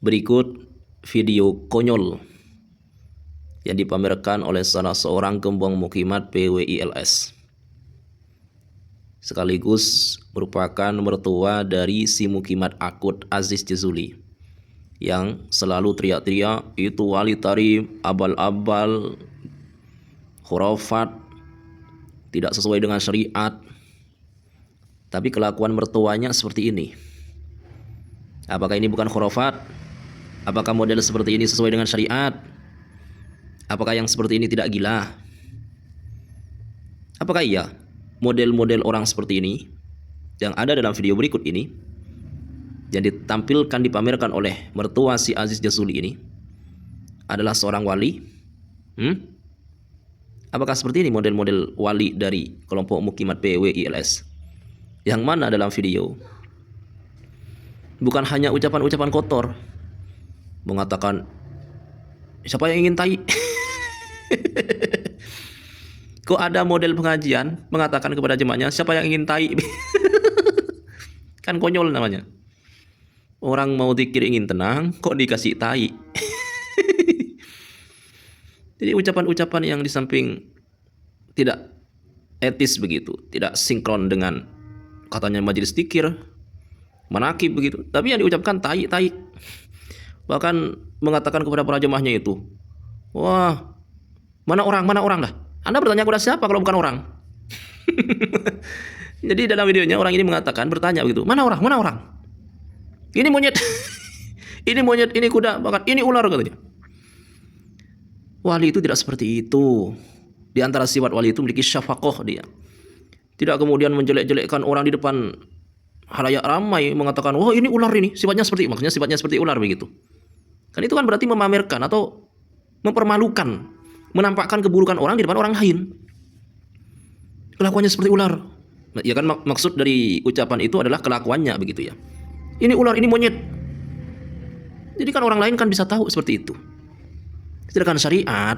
Berikut video konyol yang dipamerkan oleh salah seorang gembong mukimat PWILS, sekaligus merupakan mertua dari si mukimat akut Aziz Jazuli, yang selalu teriak-teriak itu wali tarif, abal-abal, khurafat, tidak sesuai dengan syariat. Tapi kelakuan mertuanya seperti ini. Apakah ini bukan khurafat? Apakah model seperti ini sesuai dengan syariat? Apakah yang seperti ini tidak gila? Apakah iya model-model orang seperti ini yang ada dalam video berikut ini, yang ditampilkan dipamerkan oleh mertua si Aziz Jazuli ini, adalah seorang wali? Apakah seperti ini model-model wali dari kelompok mukimat PWILS? Yang mana dalam video bukan hanya ucapan-ucapan kotor, mengatakan siapa yang ingin tai? Kok ada model pengajian mengatakan kepada jemaahnya siapa yang ingin tai? Kan konyol namanya. Orang mau zikir ingin tenang kok dikasih tai. Jadi ucapan-ucapan yang di samping tidak etis begitu, tidak sinkron dengan katanya majelis zikir, manakib begitu, tapi yang diucapkan tai. Bahkan mengatakan kepada para jemaahnya itu, wah, mana orang dah? Anda bertanya kepada siapa kalau bukan orang? Jadi dalam videonya orang ini mengatakan, bertanya begitu, mana orang? Ini monyet, ini monyet, ini kuda, bahkan ini ular katanya. Wali itu tidak seperti itu. Di antara sifat wali itu memiliki syafaqah dia. Tidak kemudian menjelek-jelekkan orang di depan halayak ramai, mengatakan, wah ini ular ini, sifatnya seperti ular begitu. Kan itu kan berarti memamerkan atau mempermalukan, menampakkan keburukan orang di depan orang lain. Kelakuannya seperti ular. Nah, ya kan maksud dari ucapan itu adalah kelakuannya begitu ya. Ini ular, ini monyet. Jadi kan orang lain kan bisa tahu seperti itu. Sedangkan syariat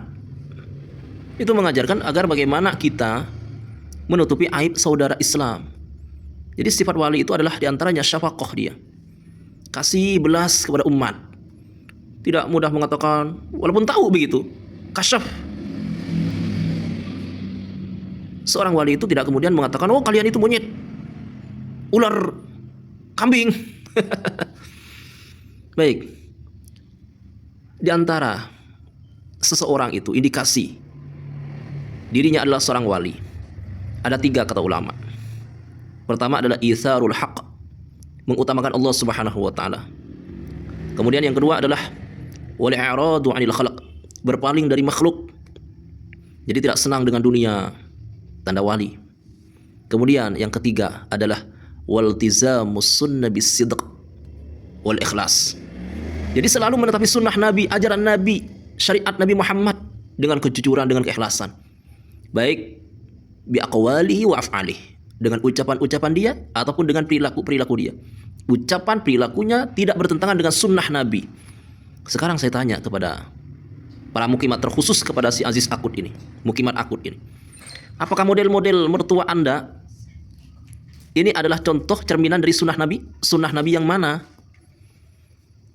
itu mengajarkan agar bagaimana kita menutupi aib saudara Islam. Jadi sifat wali itu adalah diantaranya syafaqah dia, kasih belas kepada umat. Tidak mudah mengatakan, walaupun tahu begitu, kasyaf. Seorang wali itu tidak kemudian mengatakan, oh kalian itu monyet, ular, kambing. Baik. Di antara seseorang itu indikasi dirinya adalah seorang wali, ada 3 kata ulama. Pertama adalah itsarul haq, mengutamakan Allah Subhanahu wa taala. Kemudian yang kedua adalah wal i'radu 'anil khalq, berpaling dari makhluk. Jadi tidak senang dengan dunia, tanda wali. Kemudian yang ketiga adalah waltizamus sunnah bisidq wal ikhlas. Jadi selalu menetapi sunnah Nabi, ajaran Nabi, syariat Nabi Muhammad dengan kejujuran, dengan keikhlasan. Baik bi aqwalihi wa af'alihi, dengan ucapan-ucapan dia ataupun dengan perilaku-perilaku dia. Ucapan perilakunya tidak bertentangan dengan sunnah Nabi. Sekarang saya tanya kepada para mukimat, terkhusus kepada si Aziz akut ini, mukimat akut ini, apakah model-model mertua Anda ini adalah contoh cerminan dari sunnah Nabi? Sunnah Nabi yang mana?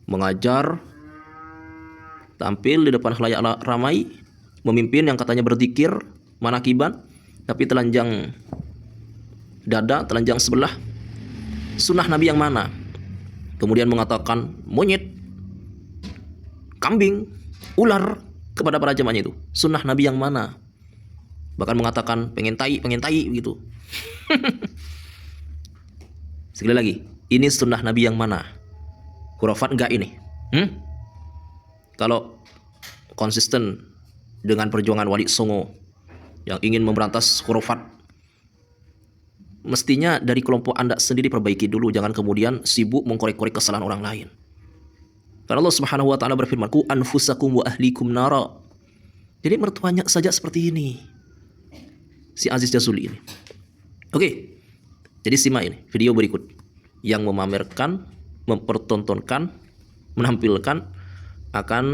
Mengajar, tampil di depan khalayak ramai, memimpin yang katanya berzikir, manakiban, tapi telanjang dada, telanjang sebelah. Sunnah Nabi yang mana? Kemudian mengatakan monyet, kambing, ular kepada para jemaahnya itu. Sunnah Nabi yang mana? Bahkan mengatakan pengen tai gitu. Sekali lagi, ini sunnah Nabi yang mana? Khurafat enggak ini? Kalau konsisten dengan perjuangan Wali Songo yang ingin memberantas khurafat, mestinya dari kelompok Anda sendiri perbaiki dulu, jangan kemudian sibuk mengkorek-korek kesalahan orang lain. Karena Allah Subhanahu wa taala berfirman, "Qu anfusakum wa ahlikum nara." Jadi mertuanya saja seperti ini, si Aziz Jazuli ini. Oke. Jadi simak ini video berikut yang memamerkan, mempertontonkan, menampilkan akan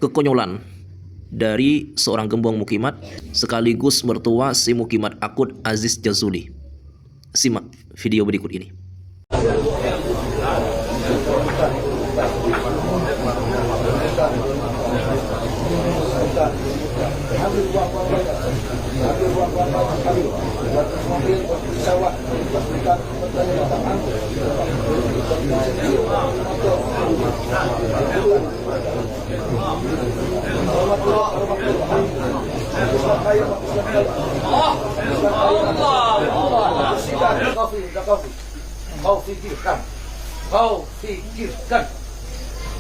kekonyolan dari seorang gembong mukimat sekaligus mertua si mukimat akut Aziz Jazuli. Simak video berikut ini.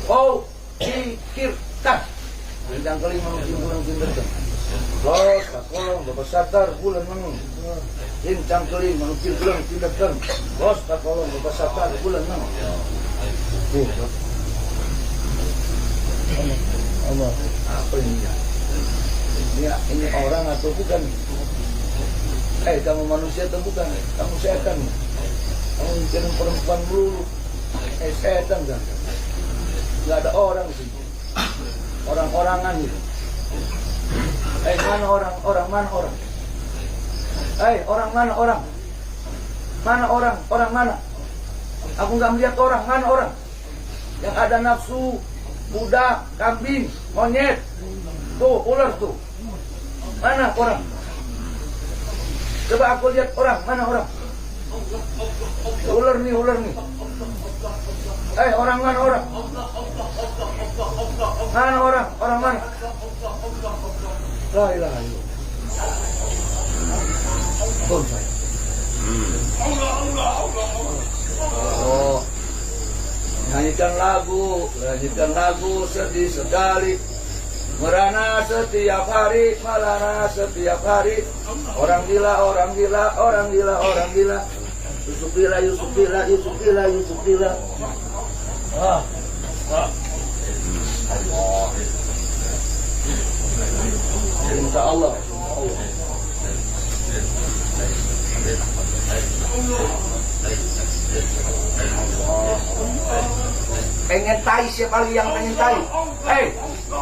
Kau pikirkan. Yang kelima mungkin bulan kinderkan. Los, kolong, bapak satar, bulan menung. Lincang kelima mungkin bulan kinderkan. Los, kolong, bapak satar, bulan menung. Allah, apa ini ya? Ini orang atau bukan? Kamu manusia atau bukan? Kamu setan. Kamu mikirin perempuan dulu. Setan kan? Gak ada orang di sini. Orang-orangan gitu. Mana orang? Mana orang? Orang mana orang? Mana orang? Orang mana? Aku nggak melihat orang. Mana orang? Yang ada nafsu, kuda, kambing, monyet, tuh ular tuh. Mana orang? Coba aku lihat orang. Mana orang? Ular nih. Orang mana orang? Mana orang? Orang mana? La ilaha illallah. Oh, nyanyikan lagu sedih sekali. Merana setiap hari, melana setiap hari. Orang gila. Yusuf bila. Allah. Minta Allah. Pengen tai siapa lagi yang pengen tai?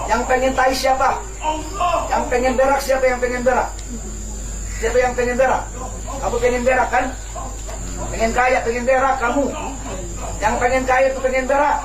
Yang pengen tai siapa? Yang pengen berak siapa yang pengen berak? Siapa yang pengen berak? Kamu pengen berak kan? Pengen kaya, pengen berak kamu. Yang pengen kaya itu pengen berak.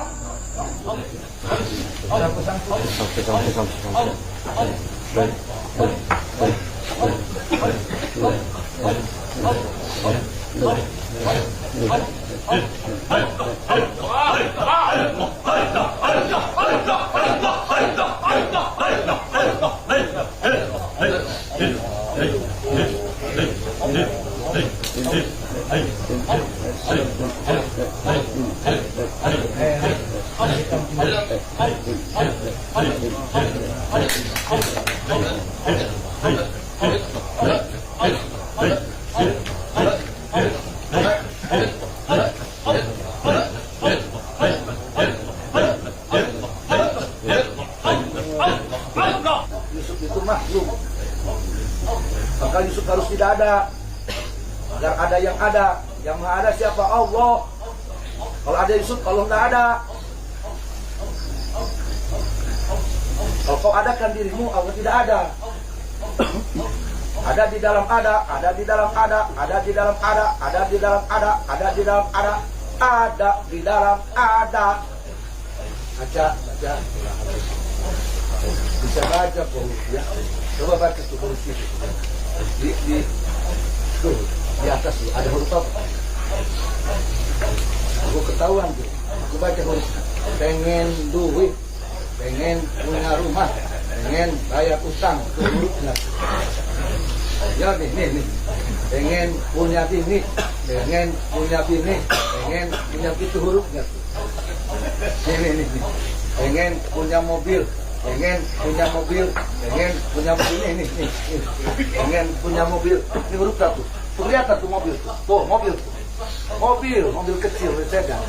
Yusuf itu makhluk, maka Yusuf harus tidak ada. Agar ada yang maha ada siapa? Allah. Kalau ada Yusuf, kalau nggak ada. Kalau kau adakan dirimu, Allah tidak ada. Ada di dalam ada, ada di dalam ada, ada di dalam ada, ada di dalam ada, ada di dalam ada, ada di dalam ada. Baca. Bisa baca huruf ya. Coba baca tuh huruf itu. Di atas tuh ada huruf apa? Aku ketahuan tuh. Aku baca huruf. Pengen duit, pengen punya rumah, pengen bayar utang, tuh hurufnya. Ya nih. Pengen punya bini, pengen punya itu hurufnya tuh. Nih. Pengen punya mobil, pengen punya mobil ini. Pengen punya mobil, ini huruf satu. Tuh lihat tuh mobil tuh. Mobil kecil, saya